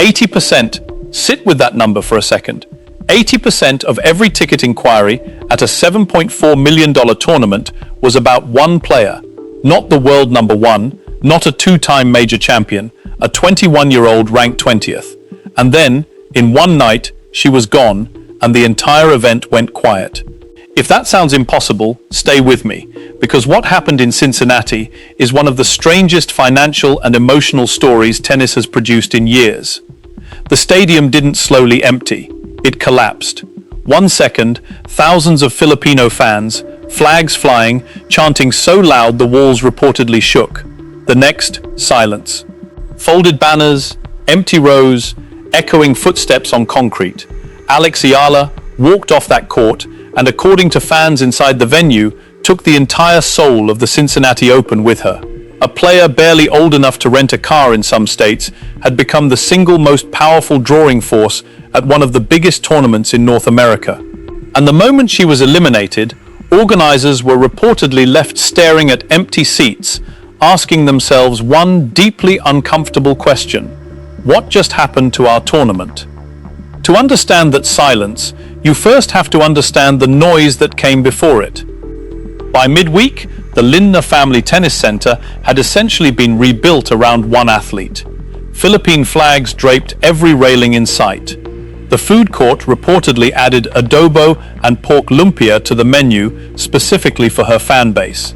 80%. Sit with that number for a second. 80% of every ticket inquiry at a $7.4 million tournament was about one player, not the world number one, not a two-time major champion, a 21-year-old ranked 20th. And then, in one night, she was gone, and the entire event went quiet. If that sounds impossible, stay with me, because what happened in Cincinnati is one of the strangest financial and emotional stories tennis has produced in years. The stadium didn't slowly empty, it collapsed. 1 second, thousands of Filipino fans, flags flying, chanting so loud the walls reportedly shook. The next, silence. Folded banners, empty rows, echoing footsteps on concrete. Alex Eala walked off that court and, according to fans inside the venue, took the entire soul of the Cincinnati Open with her. A player barely old enough to rent a car in some states had become the single most powerful drawing force at one of the biggest tournaments in North America. And the moment she was eliminated, organizers were reportedly left staring at empty seats, asking themselves one deeply uncomfortable question: what just happened to our tournament? To understand that silence, you first have to understand the noise that came before it. By midweek, the Lindner Family Tennis Center had essentially been rebuilt around one athlete. Philippine flags draped every railing in sight. The food court reportedly added adobo and pork lumpia to the menu specifically for her fan base.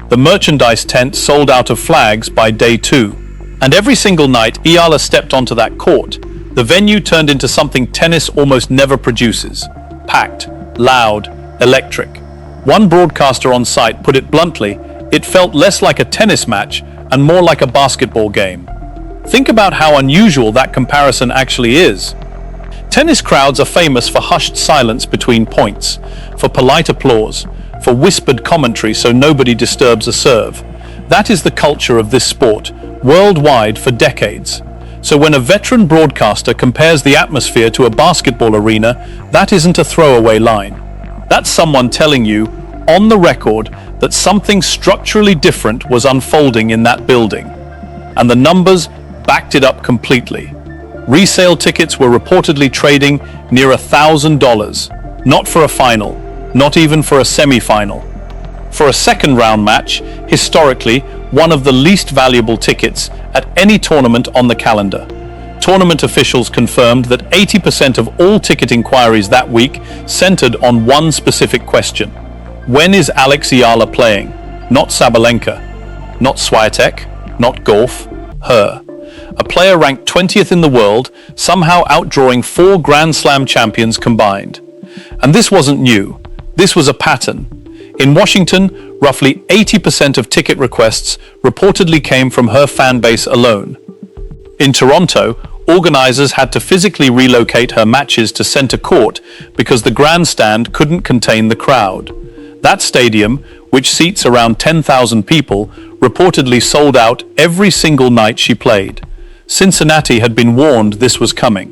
The merchandise tent sold out of flags by day 2. And every single night Eala stepped onto that court, the venue turned into something tennis almost never produces. Packed, loud, electric. One broadcaster on site put it bluntly, it felt less like a tennis match and more like a basketball game. Think about how unusual that comparison actually is. Tennis crowds are famous for hushed silence between points, for polite applause, for whispered commentary so nobody disturbs a serve. That is the culture of this sport, worldwide for decades. So when a veteran broadcaster compares the atmosphere to a basketball arena, that isn't a throwaway line. That's someone telling you, on the record, that something structurally different was unfolding in that building. And the numbers backed it up completely. Resale tickets were reportedly trading near $1,000, not for a final, not even for a semi-final. For a second round match, historically, one of the least valuable tickets at any tournament on the calendar. Tournament officials confirmed that 80% of all ticket inquiries that week centered on one specific question. When is Alex Eala playing? Not Sabalenka, not Swiatek, not golf, her. A player ranked 20th in the world, somehow outdrawing 4 Grand Slam champions combined. And this wasn't new. This was a pattern. In Washington, roughly 80% of ticket requests reportedly came from her fan base alone. In Toronto, organizers had to physically relocate her matches to center court because the grandstand couldn't contain the crowd. That stadium, which seats around 10,000 people, reportedly sold out every single night she played. Cincinnati had been warned this was coming,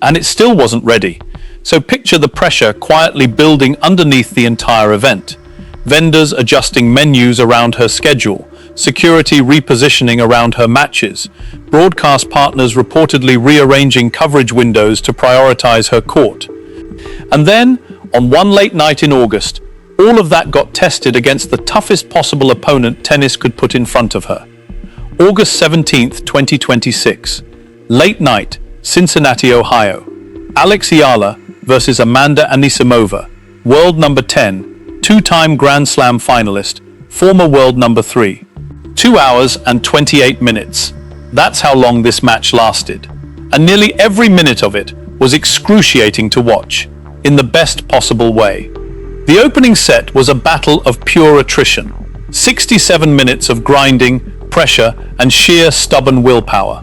and it still wasn't ready. So picture the pressure quietly building underneath the entire event. Vendors adjusting menus around her schedule, security repositioning around her matches, broadcast partners reportedly rearranging coverage windows to prioritize her court. And then, on one late night in August, all of that got tested against the toughest possible opponent tennis could put in front of her. August 17th, 2026. Late night, Cincinnati, Ohio. Alex Eala versus Amanda Anisimova, world number 10, two-time Grand Slam finalist, former world number 3. 2 hours and 28 minutes. That's how long this match lasted. And nearly every minute of it was excruciating to watch, in the best possible way. The opening set was a battle of pure attrition. 67 minutes of grinding, pressure, and sheer stubborn willpower.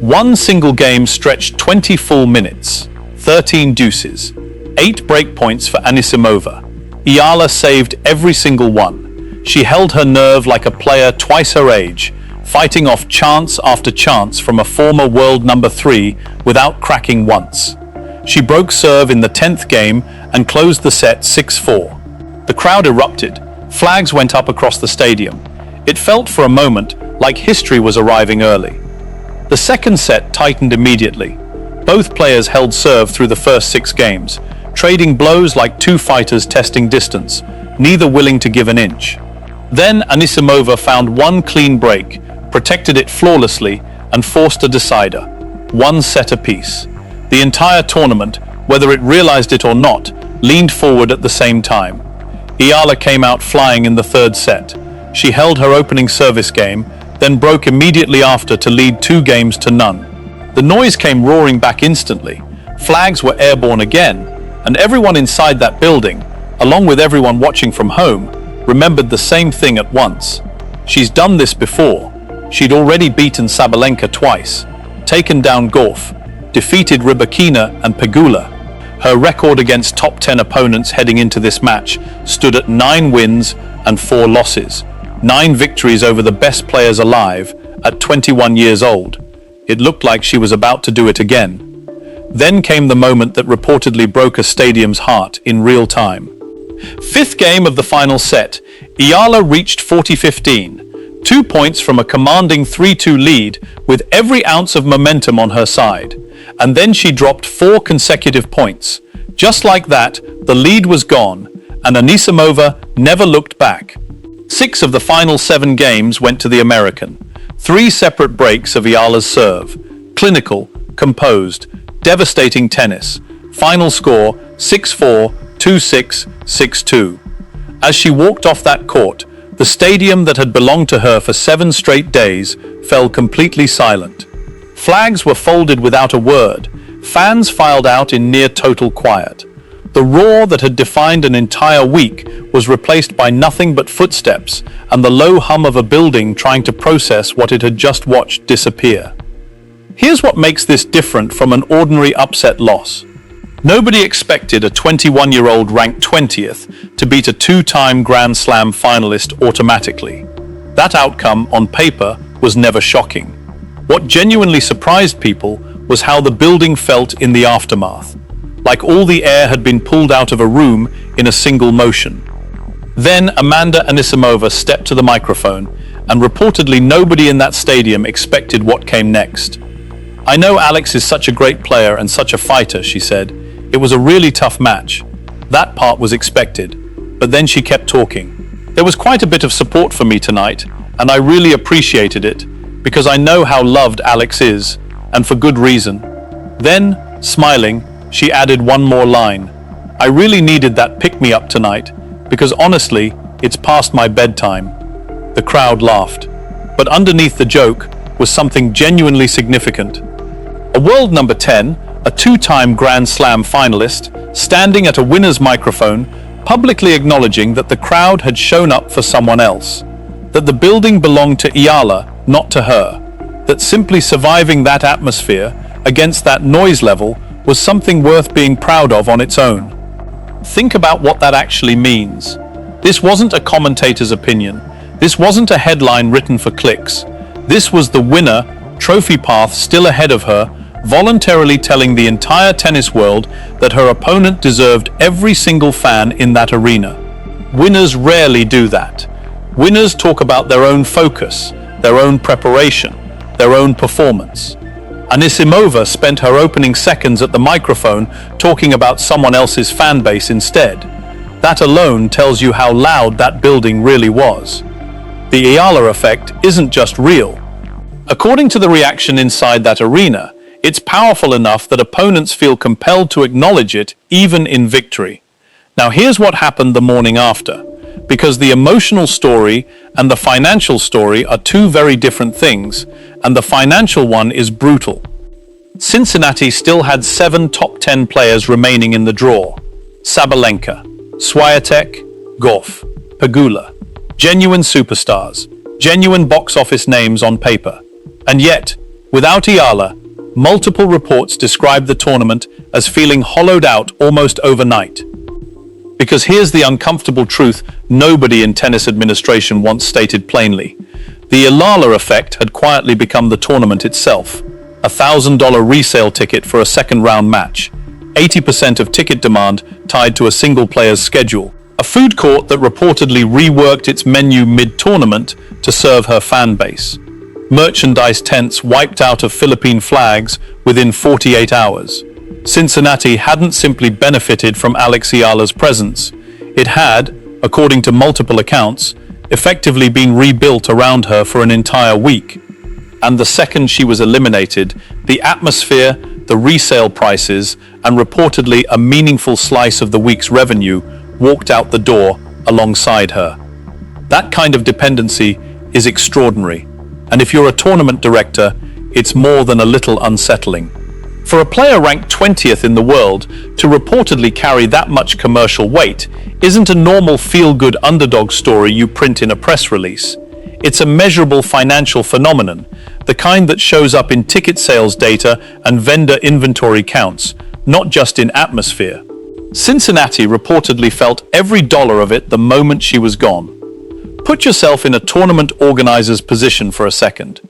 One single game stretched 20 full minutes, 13 deuces, 8 break points for Anisimova. Eala saved every single one. She held her nerve like a player twice her age, fighting off chance after chance from a former world number 3 without cracking once. She broke serve in the 10th game and closed the set 6-4. The crowd erupted. Flags went up across the stadium. It felt for a moment like history was arriving early. The second set tightened immediately. Both players held serve through the first 6 games, trading blows like two fighters testing distance, neither willing to give an inch. Then Anisimova found one clean break, protected it flawlessly, and forced a decider. 1 set apiece. The entire tournament, whether it realized it or not, leaned forward at the same time. Eala came out flying in the 3rd set. She held her opening service game, then broke immediately after to lead 2 games to none. The noise came roaring back instantly. Flags were airborne again, and everyone inside that building, along with everyone watching from home, remembered the same thing at once. She's done this before. She'd already beaten Sabalenka twice, taken down Gauff, defeated Rybakina and Pegula. Her record against top 10 opponents heading into this match stood at 9 wins and 4 losses, 9 victories over the best players alive at 21 years old. It looked like she was about to do it again. Then came the moment that reportedly broke a stadium's heart in real time. 5th game of the final set, Eala reached 40-15, 2 points from a commanding 3-2 lead with every ounce of momentum on her side. And then she dropped 4 consecutive points. Just like that, the lead was gone, and Anisimova never looked back. 6 of the final 7 games went to the American. 3 separate breaks of Eala's serve. Clinical, composed, devastating tennis. Final score 6-4, 2-6, 6-2. As she walked off that court, the stadium that had belonged to her for 7 straight days fell completely silent. Flags were folded without a word. Fans filed out in near total quiet. The roar that had defined an entire week was replaced by nothing but footsteps and the low hum of a building trying to process what it had just watched disappear. Here's what makes this different from an ordinary upset loss. Nobody expected a 21-year-old ranked 20th to beat a 2-time Grand Slam finalist automatically. That outcome, on paper, was never shocking. What genuinely surprised people was how the building felt in the aftermath, like all the air had been pulled out of a room in a single motion. Then Amanda Anisimova stepped to the microphone, and reportedly nobody in that stadium expected what came next. "I know Alex is such a great player and such a fighter," she said. "It was a really tough match. That part was expected." But then she kept talking. "There was quite a bit of support for me tonight, and I really appreciated it, because I know how loved Alex is, and for good reason." Then, smiling, she added one more line. "I really needed that pick-me-up tonight, because honestly, it's past my bedtime." The crowd laughed. But underneath the joke was something genuinely significant. A world number 10, a 2-time Grand Slam finalist, standing at a winner's microphone, publicly acknowledging that the crowd had shown up for someone else, that the building belonged to Eala, not to her, that simply surviving that atmosphere against that noise level was something worth being proud of on its own. Think about what that actually means. This wasn't a commentator's opinion. This wasn't a headline written for clicks. This was the winner, trophy path still ahead of her, voluntarily telling the entire tennis world that her opponent deserved every single fan in that arena. Winners rarely do that. Winners talk about their own focus, their own preparation, their own performance. Anisimova spent her opening seconds at the microphone talking about someone else's fan base instead. That alone tells you how loud that building really was. The Eala effect isn't just real. According to the reaction inside that arena, it's powerful enough that opponents feel compelled to acknowledge it even in victory. Now here's what happened the morning after, because the emotional story and the financial story are 2 very different things, and the financial one is brutal. Cincinnati still had 7 top 10 players remaining in the draw. Sabalenka, Swiatek, Gauff, Pegula. Genuine superstars, genuine box office names on paper. And yet, without Eala, multiple reports described the tournament as feeling hollowed out almost overnight. Because here's the uncomfortable truth nobody in tennis administration once stated plainly. The Eala effect had quietly become the tournament itself. A $1,000 resale ticket for a second-round match. 80% of ticket demand tied to a single player's schedule. A food court that reportedly reworked its menu mid-tournament to serve her fan base. Merchandise tents wiped out of Philippine flags within 48 hours. Cincinnati hadn't simply benefited from Alex Eala's presence. It had, according to multiple accounts, effectively been rebuilt around her for an entire week. And the second she was eliminated, the atmosphere, the resale prices, and reportedly a meaningful slice of the week's revenue walked out the door alongside her. That kind of dependency is extraordinary, and if you're a tournament director, it's more than a little unsettling. For a player ranked 20th in the world to reportedly carry that much commercial weight isn't a normal feel-good underdog story you print in a press release. It's a measurable financial phenomenon, the kind that shows up in ticket sales data and vendor inventory counts, not just in atmosphere. Cincinnati reportedly felt every dollar of it the moment she was gone. Put yourself in a tournament organizer's position for a second.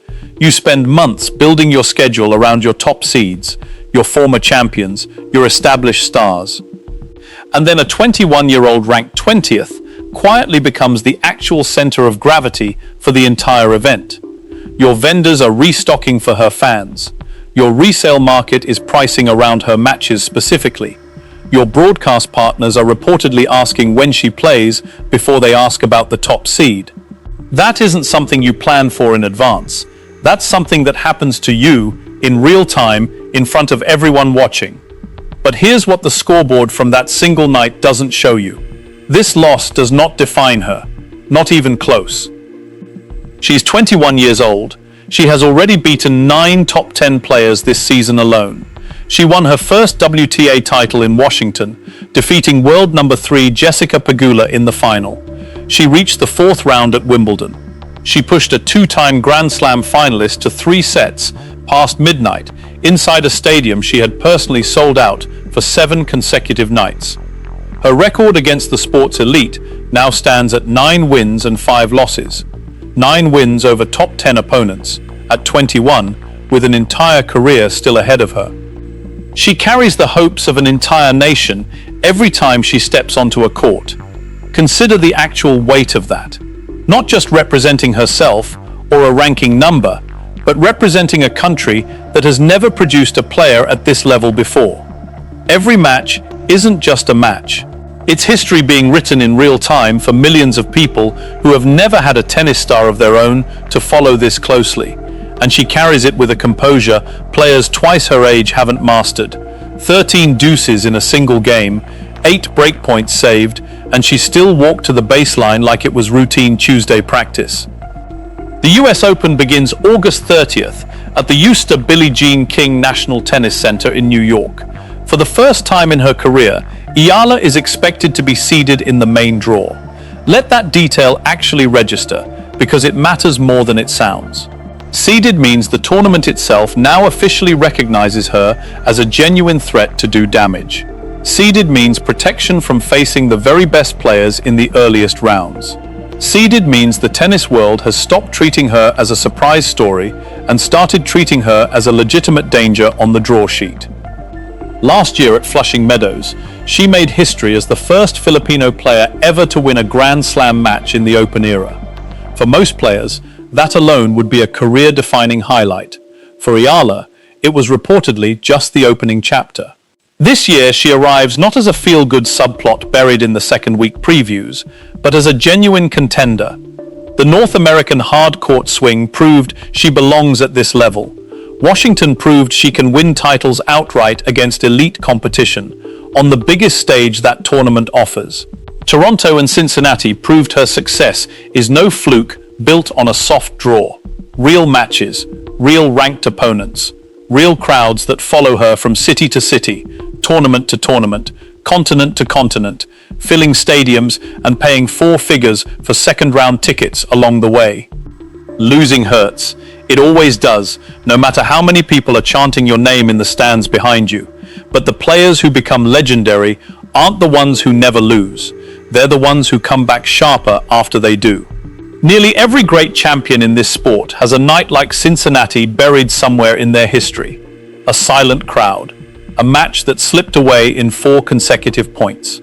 You spend months building your schedule around your top seeds, your former champions, your established stars. And then a 21-year-old ranked 20th quietly becomes the actual center of gravity for the entire event. Your vendors are restocking for her fans. Your resale market is pricing around her matches specifically. Your broadcast partners are reportedly asking when she plays before they ask about the top seed. That isn't something you plan for in advance. That's something that happens to you in real time in front of everyone watching. But here's what the scoreboard from that single night doesn't show you. This loss does not define her, not even close. She's 21 years old. She has already beaten 9 top 10 players this season alone. She won her first WTA title in Washington, defeating world number 3 Jessica Pegula in the final. She reached the 4th round at Wimbledon. She pushed a 2-time Grand Slam finalist to 3 sets past midnight inside a stadium she had personally sold out for 7 consecutive nights. Her record against the sport's elite now stands at 9 wins and 5 losses. 9 wins over top 10 opponents, at 21, with an entire career still ahead of her. She carries the hopes of an entire nation every time she steps onto a court. Consider the actual weight of that. Not just representing herself or a ranking number, but representing a country that has never produced a player at this level before. Every match isn't just a match. It's history being written in real time for millions of people who have never had a tennis star of their own to follow this closely. And she carries it with a composure players twice her age haven't mastered. 13 deuces in a single game, 8 breakpoints saved, and she still walked to the baseline like it was routine Tuesday practice. The US Open begins August 30th at the Euster Billie Jean King National Tennis Center in New York. For the first time in her career, Eala is expected to be seeded in the main draw. Let that detail actually register, because it matters more than it sounds. Seeded means the tournament itself now officially recognizes her as a genuine threat to do damage. Seeded means protection from facing the very best players in the earliest rounds. Seeded means the tennis world has stopped treating her as a surprise story and started treating her as a legitimate danger on the draw sheet. Last year at Flushing Meadows, she made history as the first Filipino player ever to win a Grand Slam match in the Open era. For most players, that alone would be a career-defining highlight. For Eala, it was reportedly just the opening chapter. This year, she arrives not as a feel-good subplot buried in the second week previews, but as a genuine contender. The North American hard-court swing proved she belongs at this level. Washington proved she can win titles outright against elite competition, on the biggest stage that tournament offers. Toronto and Cincinnati proved her success is no fluke built on a soft draw. Real matches, real ranked opponents, real crowds that follow her from city to city, tournament to tournament, continent to continent, filling stadiums and paying 4 figures for second-round tickets along the way. Losing hurts. It always does, no matter how many people are chanting your name in the stands behind you. But the players who become legendary aren't the ones who never lose. They're the ones who come back sharper after they do. Nearly every great champion in this sport has a night like Cincinnati buried somewhere in their history. A silent crowd. A match that slipped away in 4 consecutive points.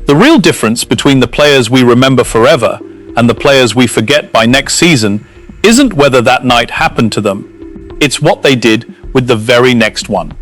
The real difference between the players we remember forever and the players we forget by next season isn't whether that night happened to them. It's what they did with the very next one.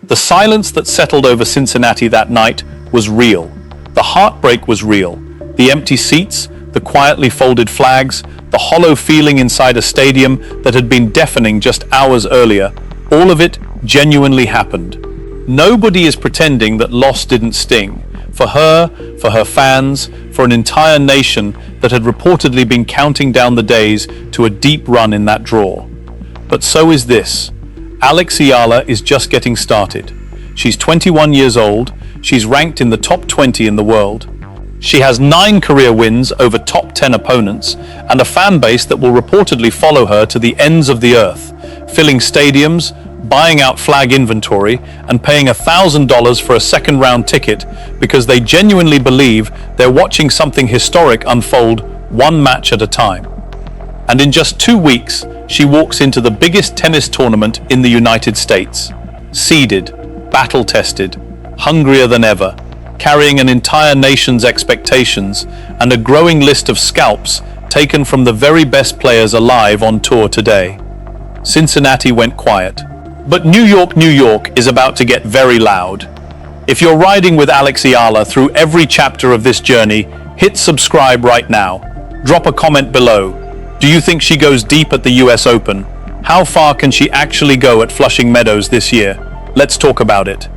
The silence that settled over Cincinnati that night was real. The heartbreak was real. The empty seats, the quietly folded flags, the hollow feeling inside a stadium that had been deafening just hours earlier, all of it genuinely happened. Nobody is pretending that loss didn't sting. For her fans, for an entire nation that had reportedly been counting down the days to a deep run in that draw. But so is this. Alex Eala is just getting started. She's 21 years old. She's ranked in the top 20 in the world. She has 9 career wins over top 10 opponents and a fan base that will reportedly follow her to the ends of the earth, filling stadiums, buying out flag inventory, and paying $1,000 for a second-round ticket because they genuinely believe they're watching something historic unfold one match at a time. And in just 2 weeks, she walks into the biggest tennis tournament in the United States. Seeded, battle-tested, hungrier than ever, carrying an entire nation's expectations and a growing list of scalps taken from the very best players alive on tour today. Cincinnati went quiet. But New York is about to get very loud. If you're riding with Alex Eala through every chapter of this journey, hit subscribe right now. Drop a comment below. Do you think she goes deep at the US Open? How far can she actually go at Flushing Meadows this year? Let's talk about it.